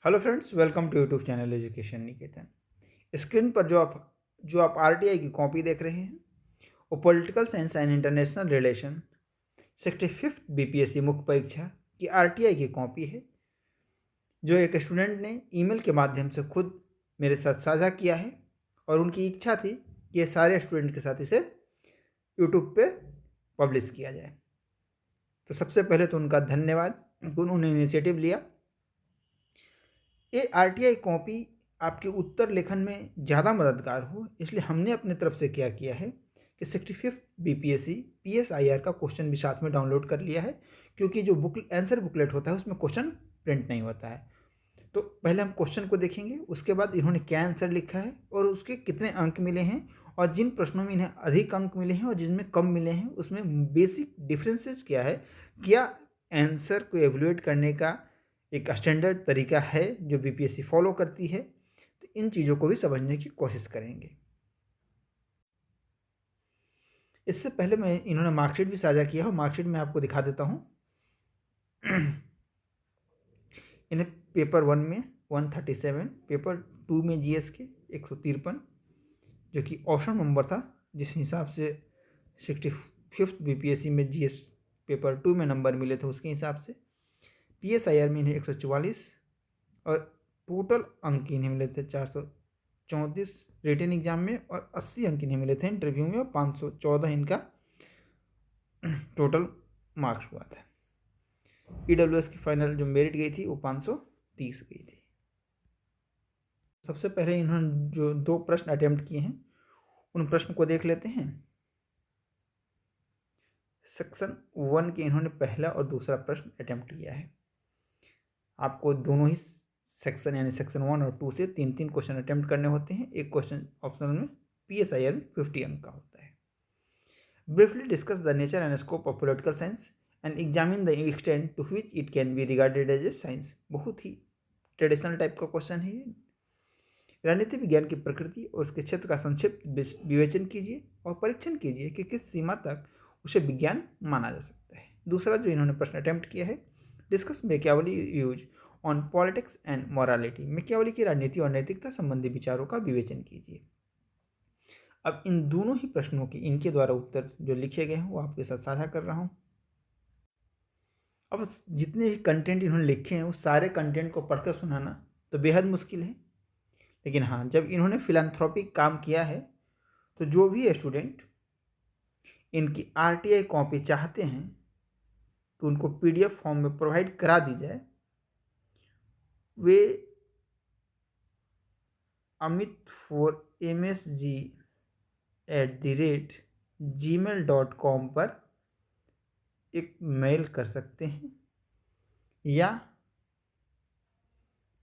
Hello friends, welcome to YouTube channel education Niketan. Screen पर जो आप आरटीआई की कॉपी देख रहे हैं वो political science and international relation 65th BPSC मुख्य परीक्षा की आरटीआई की कॉपी है, जो एक स्टूडेंट ने ईमेल के माध्यम से खुद मेरे साथ साझा किया है और उनकी इच्छा थी कि ये सारे स्टूडेंट के साथ इसे यूट्यूब पे पब्लिश किया जाए। तो सबसे पहले तो उनका धन्यवाद, उन्होंने इनिशिएटिव लिया। ये आरटीआई कॉपी आपके उत्तर लेखन में ज़्यादा मददगार हो, इसलिए हमने अपने तरफ से क्या किया है कि 65th बीपीएससी पीएसआईआर का क्वेश्चन भी साथ में डाउनलोड कर लिया है, क्योंकि जो आंसर बुकलेट होता है उसमें क्वेश्चन प्रिंट नहीं होता है। तो पहले हम क्वेश्चन को देखेंगे, उसके बाद इन्होंने क्या आंसर लिखा है और उसके कितने अंक मिले हैं, और जिन प्रश्नों में इन्हें अधिक अंक मिले हैं और जिनमें कम मिले हैं उसमें बेसिक डिफरेंसेस क्या है, क्या आंसर को एवेल्यूएट करने का एक स्टैंडर्ड तरीका है जो बीपीएससी फॉलो करती है। तो इन चीज़ों को भी समझने की कोशिश करेंगे। इससे पहले मैं इन्होंने मार्कशीट भी साझा किया है, मार्कशीट में आपको दिखा देता हूँ। इन्हें पेपर 1 में 137, पेपर 2 में जीएस के 153, जो कि ऑप्शन नंबर था, जिस हिसाब से 65th बीपीएससी में जीएस पेपर 2 में नंबर मिले थे उसके हिसाब से पीएसआईआर में इन्हें 144 और टोटल अंक इन्हें मिले थे 434 रिटन एग्जाम में, और 80 अंक इन्हें मिले थे इंटरव्यू में, और 514 इनका टोटल मार्क्स हुआ था। ईडब्ल्यूएस की फाइनल जो मेरिट गई थी वो 530 गई थी। सबसे पहले इन्होंने जो 2 प्रश्न अटेम्प्ट किए हैं उन प्रश्न को देख लेते हैं। सेक्शन 1 के इन्होंने पहला और दूसरा प्रश्न अटेम्प्ट किया है। आपको दोनों ही सेक्शन यानी सेक्शन 1 और 2 से 3-3 क्वेश्चन अटेम्प्ट करने होते हैं। एक क्वेश्चन ऑप्शनल में पीएसआईआर में 50 अंक का होता है। Briefly discuss the nature and scope of political science and examine the extent to which it can be regarded as a science. बहुत ही ट्रेडिशनल टाइप का क्वेश्चन है ये। राजनीति विज्ञान की प्रकृति और उसके क्षेत्र का संक्षिप्त विवेचन कीजिए और परीक्षण कीजिए कि किस सीमा तक उसे विज्ञान माना जा सकता है। दूसरा जो इन्होंने प्रश्न अटेम्प्ट किया है, discuss Machiavelli views on politics and morality. Machiavelli की राजनीति और नैतिकता संबंधी विचारों का विवेचन कीजिए। अब इन दोनों ही प्रश्नों के इनके द्वारा उत्तर जो लिखे गए हैं वो आपके साथ साझा कर रहा हूँ। अब जितने भी कंटेंट इन्होंने लिखे हैं उस सारे कंटेंट को पढ़कर सुनाना तो बेहद मुश्किल है, लेकिन हाँ, जब इन्होंने फिलैंथ्रोपिक काम किया है तो जो भी स्टूडेंट इनकी आरटीआई कॉपी चाहते हैं तो उनको पीडीएफ फॉर्म में प्रोवाइड करा दी जाए। वे amit4msg@gmail.com पर एक मेल कर सकते हैं या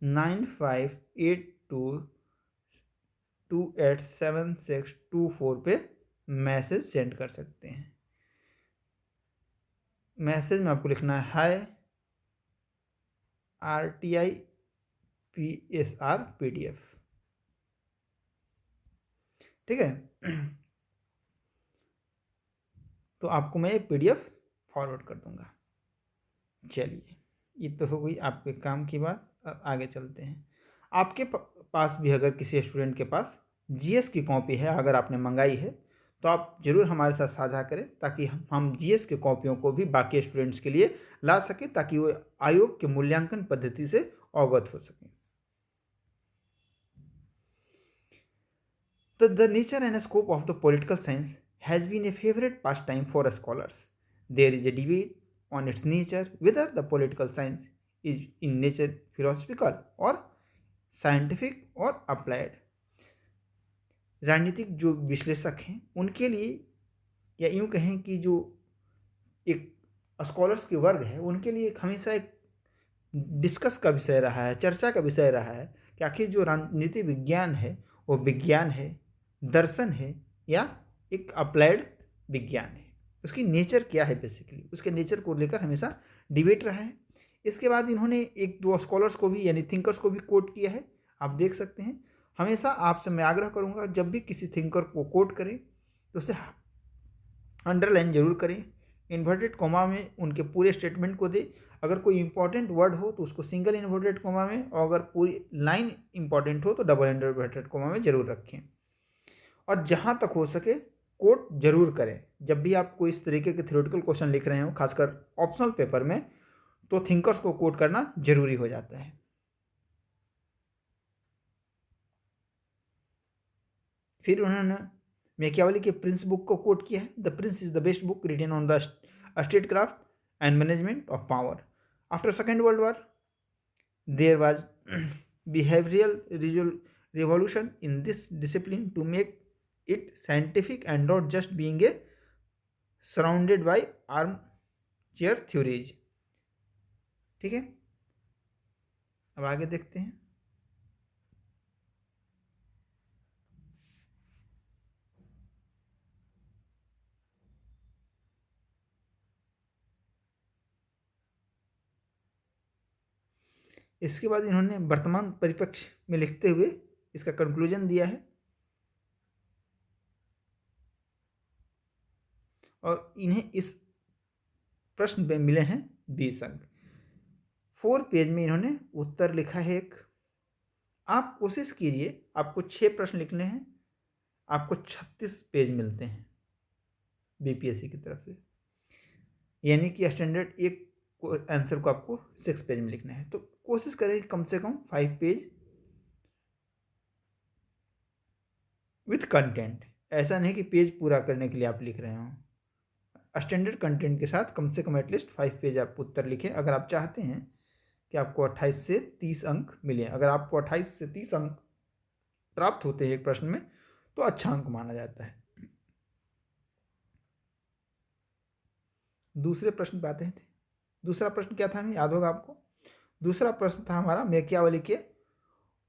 9582287624 पे मैसेज सेंड कर सकते हैं। मैसेज में आपको लिखना है हाय आरटीआई पीएसआर पीडीएफ, ठीक है। तो आपको मैं ये पीडीएफ फॉरवर्ड कर दूंगा। चलिए, ये तो हो गई आपके काम की बात। अब आगे चलते हैं। आपके पास भी अगर किसी स्टूडेंट के पास जीएस की कॉपी है, अगर आपने मंगाई है तो आप ज़रूर हमारे साथ साझा करें, ताकि हम जीएस की कॉपियों को भी बाकी स्टूडेंट्स के लिए ला सकें, ताकि वो आयोग के मूल्यांकन पद्धति से अवगत हो सकें। The nature and scope of the political science has been a favorite pastime for scholars. There is a debate on its nature, whether the political science is in nature philosophical or scientific or applied. राजनीतिक जो विश्लेषक हैं उनके लिए, या यूँ कहें कि जो एक स्कॉलर्स के वर्ग है उनके लिए एक हमेशा एक डिस्कस का विषय रहा है, चर्चा का विषय रहा है कि आखिर जो राजनीति विज्ञान है वो विज्ञान है, दर्शन है, या एक अप्लाइड विज्ञान है। उसकी नेचर क्या है, बेसिकली उसके नेचर को लेकर हमेशा डिबेट रहा है। इसके बाद इन्होंने 1-2 स्कॉलर्स को भी यानी थिंकर्स को भी कोट किया है, आप देख सकते हैं। हमेशा आपसे मैं आग्रह करूंगा, जब भी किसी थिंकर को कोट करें तो उसे अंडरलाइन जरूर करें, इन्वर्टेड कॉमा में उनके पूरे स्टेटमेंट को दे। अगर कोई इंपॉर्टेंट वर्ड हो तो उसको सिंगल इन्वर्टेड कोमा में, और अगर पूरी लाइन इंपॉर्टेंट हो तो डबल इन्वर्टेड कोमा में जरूर रखें। और जहाँ तक हो सके कोट जरूर करें। जब भी आप कोई इस तरीके के थ्योरेटिकल क्वेश्चन लिख रहे हो, खासकर ऑप्शनल पेपर में, तो थिंकर्स को कोट करना जरूरी हो जाता है। फिर उन्होंने मैकियावेली के प्रिंस बुक को कोट किया है। The Prince is the best book written on the state craft and management of power. After second world war there was behavioural revolution in this discipline to make it scientific and not just being a surrounded by armchair theories। ठीक है, अब आगे देखते हैं। इसके बाद इन्होंने वर्तमान परिप्रेक्ष्य में लिखते हुए इसका कंक्लूजन दिया है, और इन्हें इस प्रश्न में मिले हैं 20 अंक। 4 पेज में इन्होंने उत्तर लिखा है एक। आप कोशिश कीजिए, आपको 6 प्रश्न लिखने हैं, आपको 36 पेज मिलते हैं बीपीएससी की तरफ से, यानी कि स्टैंडर्ड एक आंसर को आपको 6 पेज में लिखना है। तो कोशिश करें कम से कम 5 पेज विथ कंटेंट। ऐसा नहीं कि पेज पूरा करने के लिए आप लिख रहे हो, स्टैंडर्ड कंटेंट के साथ कम से कम एटलीस्ट 5 पेज आप उत्तर लिखें, अगर आप चाहते हैं कि आपको 28 से 30 अंक मिले। अगर आपको 28 से 30 अंक प्राप्त होते हैं एक प्रश्न में तो अच्छा अंक माना जाता है। दूसरे प्रश्न पे आते हैं। दूसरा प्रश्न क्या था, हमें याद होगा आपको। दूसरा प्रश्न था हमारा मैकियावेली के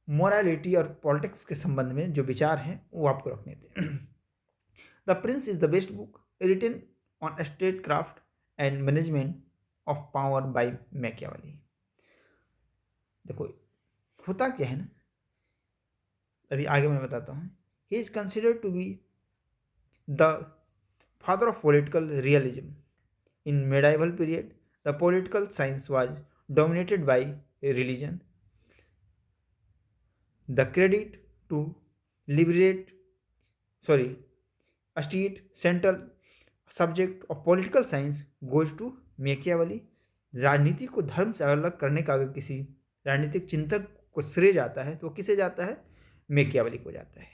मोरालिटी और पॉलिटिक्स के संबंध में जो विचार हैं वो आपको रखने थे। The Prince is the best book written on state craft and management of power by Machiavelli. देखो होता क्या है ना, अभी आगे मैं बताता हूँ। He is considered to be the father of political realism in medieval period. The political science was dominated by religion. The credit to state central subject of political science goes to Machiavelli. राजनीति को धर्म से अलग करने का अगर किसी राजनीतिक चिंतक को श्रेय जाता है तो किसे जाता है, मैकियावेली को जाता है।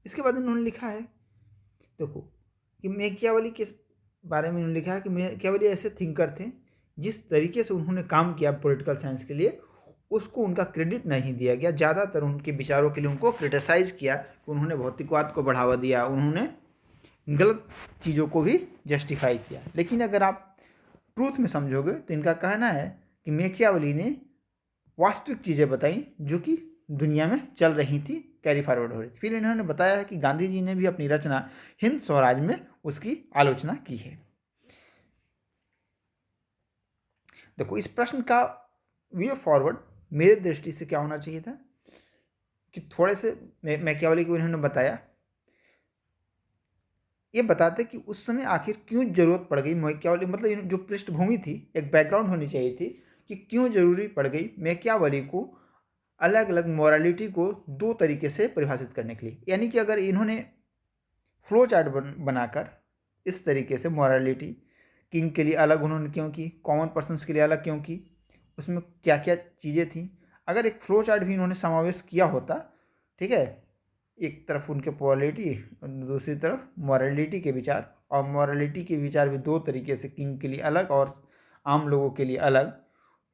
इसके बाद इन्होंने लिखा है, देखो कि मैकियावेली के बारे में उन्होंने लिखा है कि मैकियावेली ऐसे थिंकर थे जिस तरीके से उन्होंने काम किया पॉलिटिकल साइंस के लिए उसको उनका क्रेडिट नहीं दिया गया। ज़्यादातर उनके विचारों के लिए उनको क्रिटिसाइज़ किया कि उन्होंने भौतिकवाद को बढ़ावा दिया, उन्होंने गलत चीज़ों को भी जस्टिफाई किया। लेकिन अगर आप ट्रूथ में समझोगे तो इनका कहना है कि मैकियावेली ने वास्तविक चीज़ें बताई जो कि दुनिया में चल रही थी, कैरी फॉरवर्ड हो रही थी। फिर इन्होंने बताया है कि गांधी जी ने भी अपनी रचना हिंद स्वराज में उसकी आलोचना की है। देखो इस प्रश्न का वे फॉरवर्ड मेरे दृष्टि से क्या होना चाहिए था कि थोड़े से मैकियावेली को इन्होंने बताया, ये बताते कि उस समय आखिर क्यों जरूरत पड़ गई मैकियावेली, मतलब जो पृष्ठभूमि थी, एक बैकग्राउंड होनी चाहिए थी कि क्यों जरूरी पड़ गई मैकियावेली को अलग अलग मोरालिटी को 2 तरीके से परिभाषित करने के लिए। यानी कि अगर इन्होंने फ्लो चार्ट बनाकर इस तरीके से मोरालिटी किंग के लिए अलग उन्होंने क्यों की, कॉमन पर्सन्स के लिए अलग क्यों की, उसमें क्या क्या चीज़ें थी, अगर एक फ्लो चार्ट भी इन्होंने समावेश किया होता, ठीक है, एक तरफ उनके पॉलिटी और दूसरी तरफ मोरालिटी के विचार, और मोरालिटी के विचार भी 2 तरीके से, किंग के लिए अलग और आम लोगों के लिए अलग,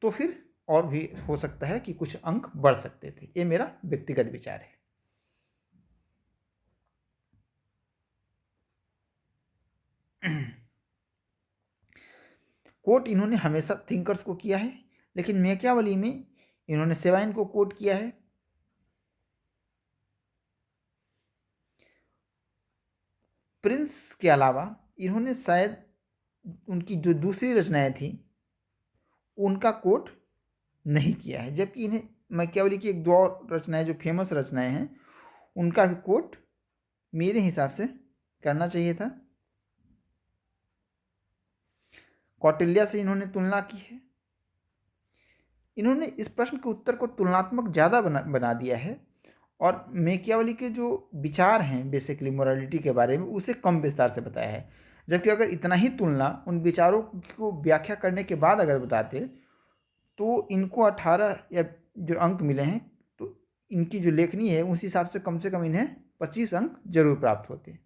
तो फिर और भी हो सकता है कि कुछ अंक बढ़ सकते थे। ये मेरा व्यक्तिगत विचार है। कोट इन्होंने हमेशा थिंकर्स को किया है, लेकिन मैकियावेली में इन्होंने सेवाइन को कोट किया है। प्रिंस के अलावा इन्होंने शायद उनकी जो दूसरी रचनाएं थी उनका कोट नहीं किया है, जबकि इन्हें मैकियावेली की 1-2 और रचनाएं जो फेमस रचनाएं हैं उनका भी कोट मेरे हिसाब से करना चाहिए था। कौटिल्य से इन्होंने तुलना की है। इन्होंने इस प्रश्न के उत्तर को तुलनात्मक ज़्यादा बना दिया है और मैकियावेली के जो विचार हैं बेसिकली मोरालिटी के बारे में उसे कम विस्तार से बताया है। जबकि अगर इतना ही तुलना उन विचारों को व्याख्या करने के बाद अगर बताते तो इनको 18 या जो अंक मिले हैं तो इनकी जो लेखनी है उस हिसाब से कम इन्हें 25 अंक जरूर प्राप्त होते।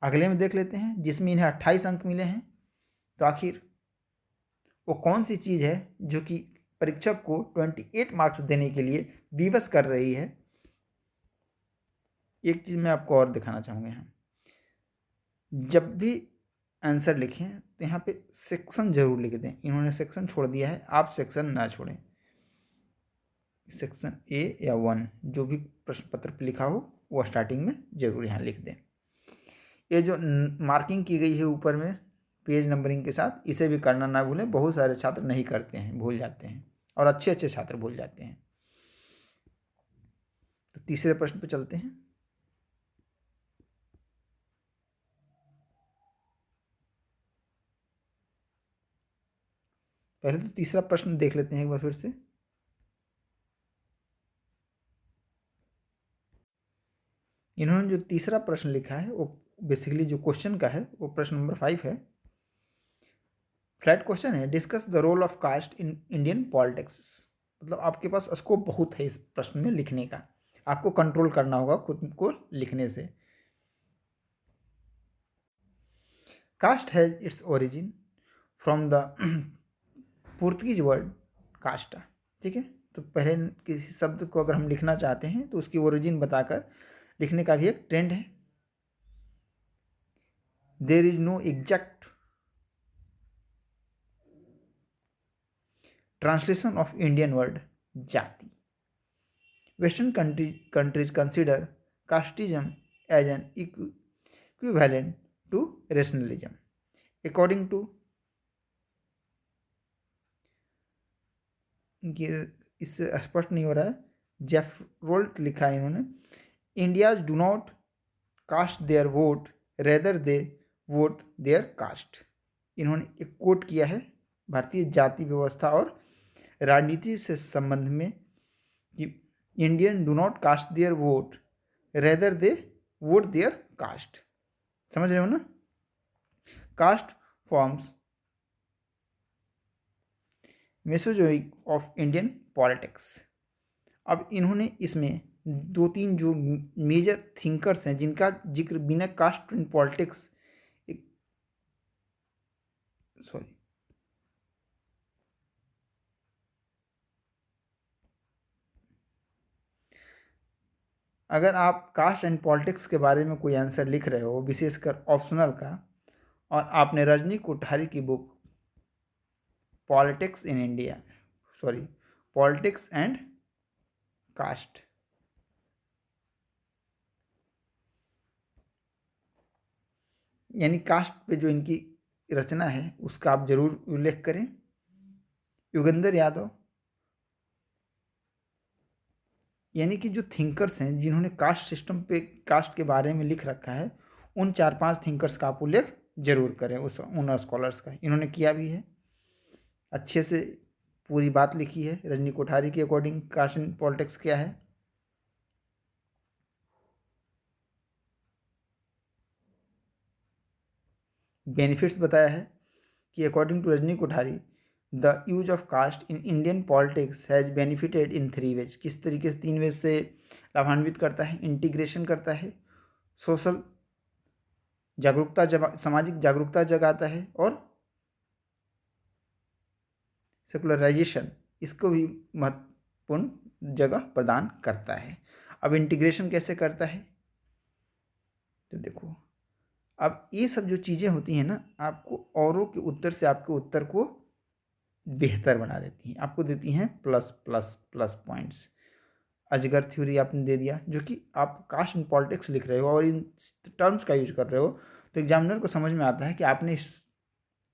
अगले में देख लेते हैं जिसमें इन्हें 28 अंक मिले हैं। तो आखिर वो कौन सी चीज़ है जो कि परीक्षक को 28 मार्क्स देने के लिए विवश कर रही है। एक चीज़ मैं आपको और दिखाना चाहूँगा यहाँ, जब भी आंसर लिखें तो यहाँ पे सेक्शन जरूर लिख दें। इन्होंने सेक्शन छोड़ दिया है, आप सेक्शन ना छोड़ें। सेक्शन ए या 1 जो भी प्रश्न पत्र पर लिखा हो वो स्टार्टिंग में जरूर यहाँ लिख दें। ये जो मार्किंग की गई है ऊपर में पेज नंबरिंग के साथ, इसे भी करना ना भूलें। बहुत सारे छात्र नहीं करते हैं, भूल जाते हैं, और अच्छे अच्छे छात्र भूल जाते हैं। तो तीसरे प्रश्न पे चलते हैं। पहले तो तीसरा प्रश्न देख लेते हैं एक बार फिर से। इन्होंने जो तीसरा प्रश्न लिखा है वो बेसिकली जो क्वेश्चन का है वो प्रश्न नंबर 5 है। फ्लैट क्वेश्चन है, discuss the role of caste in Indian politics. मतलब आपके पास स्कोप बहुत है इस प्रश्न में लिखने का, आपको कंट्रोल करना होगा खुद को लिखने से। Caste has its origin from the Portuguese word कास्टा। ठीक है, तो पहले किसी शब्द को अगर हम लिखना चाहते हैं तो उसकी ओरिजिन बताकर लिखने का भी एक ट्रेंड है। There is no exact translation of Indian word जाति। Western countries consider casteism as an equivalent to rationalism. According to इससे स्पष्ट नहीं हो रहा है, जेफरोल्ट लिखा है इन्होंने, Indians do not cast their vote rather they vote their caste. इन्होंने एक कोट किया है भारतीय जाति व्यवस्था और राजनीति से संबंध में कि Indian do not cast their vote rather they vote their caste. समझ रहे हो ना? Caste forms mesozoic of Indian politics. अब इन्होंने इसमें 2-3 जो मेजर थिंकर्स हैं जिनका जिक्र बिना कास्ट इन पॉलिटिक्स अगर आप कास्ट एंड पॉलिटिक्स के बारे में कोई आंसर लिख रहे हो विशेषकर ऑप्शनल का, और आपने रजनी कोठारी की book politics in India politics and caste यानी कास्ट पे जो इनकी रचना है उसका आप जरूर उल्लेख करें। युगंधर यादव यानी कि जो थिंकर्स हैं जिन्होंने कास्ट सिस्टम पे कास्ट के बारे में लिख रखा है उन 4-5 थिंकर्स का आप उल्लेख जरूर करें उन स्कॉलर्स का। इन्होंने किया भी है, अच्छे से पूरी बात लिखी है। रजनी कोठारी के अकॉर्डिंग कास्ट इन पॉलिटिक्स क्या है। बेनिफिट्स बताया है कि according to Rajni Kothari the use of caste in Indian politics has benefited in 3 ways. किस तरीके से 3 वेज से लाभान्वित करता है? इंटीग्रेशन करता है, सोशल जागरूकता सामाजिक जागरूकता जगाता है, और सेकुलराइजेशन इसको भी महत्वपूर्ण जगह प्रदान करता है। अब इंटीग्रेशन कैसे करता है तो देखो, अब ये सब जो चीज़ें होती हैं ना आपको औरों के उत्तर से आपके उत्तर को बेहतर बना देती हैं, आपको देती हैं प्लस प्लस प्लस पॉइंट्स। अजगर थ्योरी आपने दे दिया, जो कि आप कास्ट इन पॉलिटिक्स लिख रहे हो और इन टर्म्स का यूज कर रहे हो तो एग्जामिनर को समझ में आता है कि आपने इस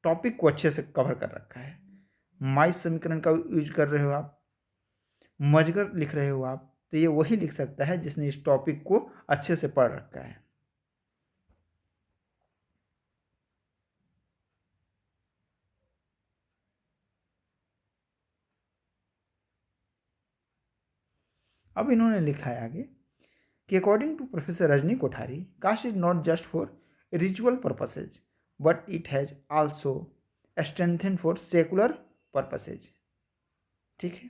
टॉपिक को अच्छे से कवर कर रखा है। माइस समीकरण का यूज कर रहे हो आप, मजगर लिख रहे हो आप, तो ये वही लिख सकता है जिसने इस टॉपिक को अच्छे से पढ़ रखा है। अब इन्होंने लिखा है आगे कि according to professor Rajni Kothari, caste is not just for ritual purposes but it has also strengthen for secular purposes. ठीक है,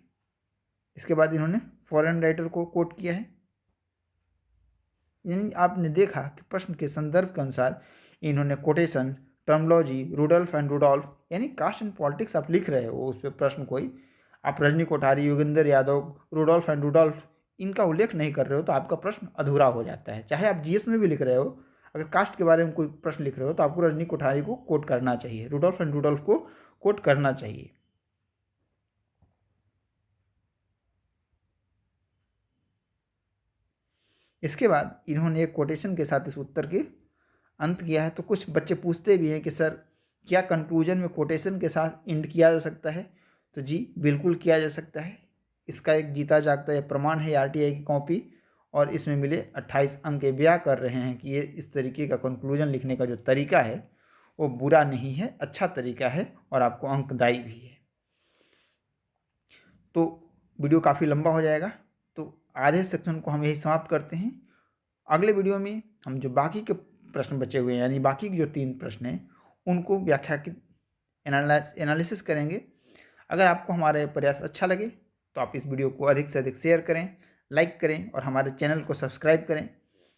इसके बाद इन्होंने फॉरेन राइटर को कोट किया है, यानी आपने देखा कि प्रश्न के संदर्भ के अनुसार इन्होंने quotation, terminology, Rudolph and Rudolph, यानी कास्ट एंड पॉलिटिक्स आप लिख रहे हो उस पर प्रश्न कोई, आप Rajni Kothari, Yogendra Yadav, Rudolph and Rudolph इनका उल्लेख नहीं कर रहे हो तो आपका प्रश्न अधूरा हो जाता है। चाहे आप जीएस में भी लिख रहे हो, अगर कास्ट के बारे में कोई प्रश्न लिख रहे हो तो आपको रजनी कोठारी को कोट करना चाहिए, रुडोल्फ एंड रुडोल्फ को कोट करना चाहिए। इसके बाद इन्होंने एक कोटेशन के साथ इस उत्तर के अंत किया है। तो कुछ बच्चे पूछते भी हैं कि सर क्या कंक्लूजन में कोटेशन के साथ एंड किया जा सकता है? तो जी बिल्कुल किया जा सकता है। इसका एक जीता जागता यह प्रमाण है आरटीआई की कॉपी, और इसमें मिले 28 अंक बयां कर रहे हैं कि ये इस तरीके का कंक्लूजन लिखने का जो तरीका है वो बुरा नहीं है, अच्छा तरीका है और आपको अंकदायी भी है। तो वीडियो काफ़ी लंबा हो जाएगा, तो आधे सेक्शन को हम यही समाप्त करते हैं। अगले वीडियो में हम जो बाकी के प्रश्न बचे हुए हैं, यानी बाकी के जो 3 प्रश्न हैं, उनको व्याख्या की एनालिसिस करेंगे। अगर आपको हमारा प्रयास अच्छा लगे तो आप इस वीडियो को अधिक से अधिक शेयर करें, लाइक करें और हमारे चैनल को सब्सक्राइब करें,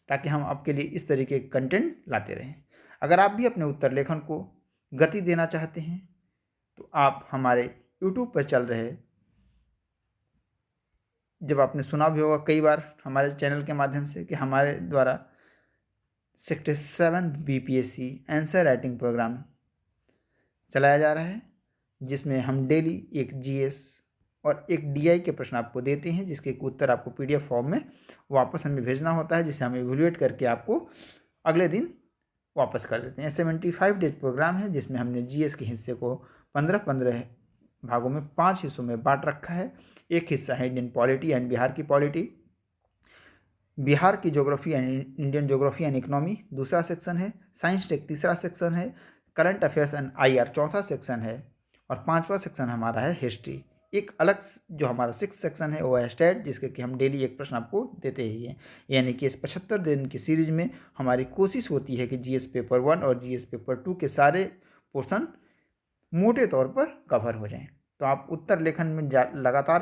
ताकि हम आपके लिए इस तरीके के कंटेंट लाते रहें। अगर आप भी अपने उत्तर लेखन को गति देना चाहते हैं तो आप हमारे यूट्यूब पर चल रहे, जब आपने सुना भी होगा कई बार हमारे चैनल के माध्यम से कि हमारे द्वारा sector 7 BPSC answer writing program चलाया जा रहा है, जिसमें हम डेली एक जीएस और एक डीआई के प्रश्न आपको देते हैं, जिसके उत्तर आपको पीडीएफ फॉर्म में वापस हमें भेजना होता है, जिसे हम इवैल्यूएट करके आपको अगले दिन वापस कर देते हैं। 75 डेज प्रोग्राम है, जिसमें हमने जीएस के हिस्से को 15-15 भागों में 5 हिस्सों में बांट रखा है। एक हिस्सा है इंडियन पॉलिटी एंड बिहार की पॉलिटी, बिहार की geography and Indian geography and economy दूसरा सेक्शन है, साइंस टेक तीसरा सेक्शन है, करंट अफेयर्स एंड आईआर चौथा सेक्शन है, और 5वां सेक्शन हमारा है हिस्ट्री। एक अलग जो हमारा 6th सेक्शन है वो है स्टैट, जिसके कि हम डेली एक प्रश्न आपको देते ही हैं। यानी कि इस 75 दिन की सीरीज में हमारी कोशिश होती है कि जीएस पेपर 1 और जीएस पेपर 2 के सारे पोर्शन मोटे तौर पर कवर हो जाएं। तो आप उत्तर लेखन में लगातार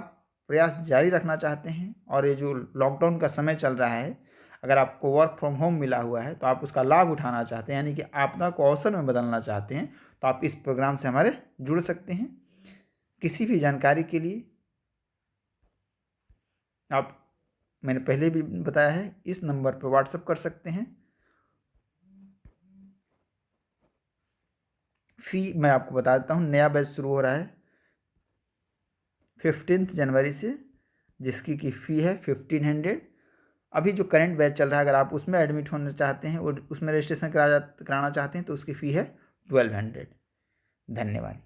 प्रयास जारी रखना चाहते हैं, और ये जो लॉकडाउन का समय चल रहा है, अगर आपको वर्क फ्रॉम होम मिला हुआ है तो आप उसका लाभ उठाना चाहते हैं, यानी कि आपदा को अवसर में बदलना चाहते हैं, तो आप इस प्रोग्राम से हमारे जुड़ सकते हैं। किसी भी जानकारी के लिए आप, मैंने पहले भी बताया है, इस नंबर पर व्हाट्सएप कर सकते हैं। फ़ी मैं आपको बता देता हूँ, नया बैच शुरू हो रहा है 15 जनवरी से, जिसकी की फ़ी है 1500। अभी जो करंट बैच चल रहा है, अगर आप उसमें एडमिट होना चाहते हैं और उसमें रजिस्ट्रेशन कराना चाहते हैं तो उसकी फ़ी है 1200। धन्यवाद।